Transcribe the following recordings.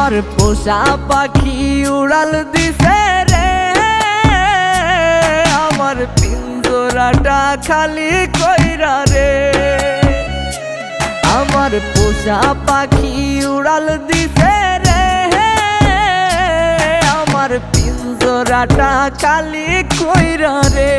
আমার পোষা পাখি উড়াল দিছে রে, আমার পিঞ্জরাটা খালি কইরা রে। আমার পোষা পাখি উড়াল দিছে রে, আমার পিঞ্জরাটা খালি কইরা রে।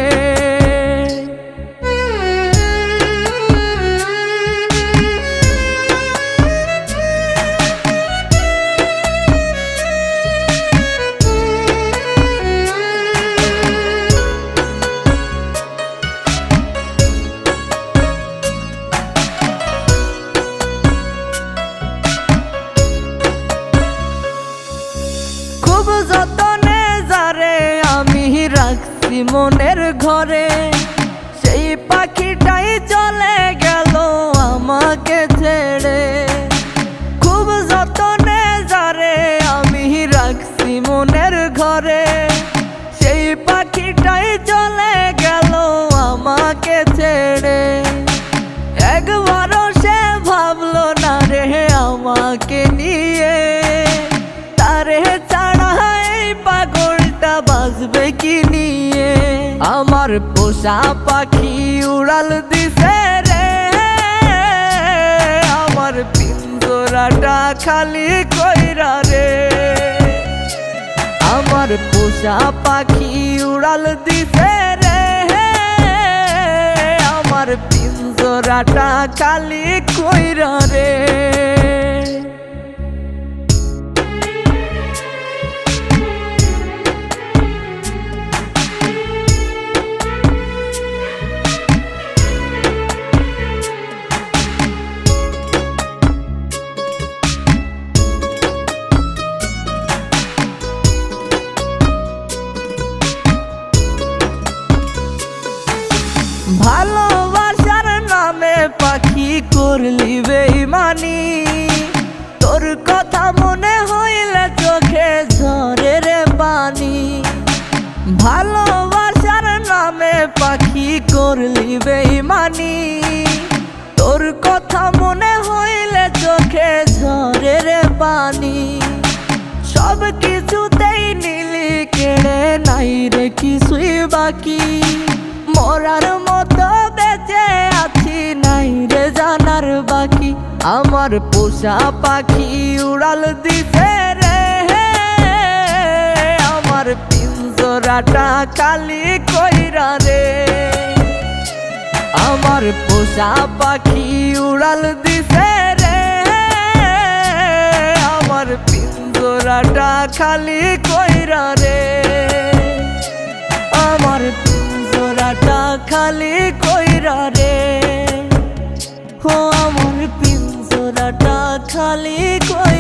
খুব যতনে যারে আমি রাখছি মনের ঘরে, সেই পাখিটাই চলে গেল আমাকে ছেড়ে। খুব যতনে যারে আমি রাখছি মনের ঘরে, সেই পাখিটাই চলে গেল আমাকে ছেড়ে। একবারও সে ভাবলো না রে আমাকে নিয়ে, তারে ছাড়া এই পাগলটা বাঁচবে কি নিয়ে। আমার পোষা পাখি উড়াল দিছে রে, আমার পিঞ্জরাটা খালি কইরা রে। আমার পোষা পাখি উড়াল দিছে রে, আমার পিঞ্জরাটা খালি কইরা রে। ভালোবাসার নামে পাখি করলি বেইমানি, তোর কথা মনে হইলে চোখে ঝরে রে পানি। ভালোবাসার নামে পাখি করলি বেইমানি, তোর কথা মনে হইলে চোখে ঝরে রে পানি। সব কিছুতেই নিলি কেড়ে, নাই রে কিছুই বাকি। মরার মতো বেঁচে আছি, নাই রে জানার বাকি। আমার পোষা পাখি উড়াল দিছে রে, আমার পিঞ্জরাটা খালি কইরা রে। আমার পোষা পাখি উড়াল দিছে রে, আমার পিঞ্জরাটা খালি কইরা রে। আমার পিঞ্জরাটা খালি কইরা রে, ও আমার পিঞ্জরাটা খালি কইরা।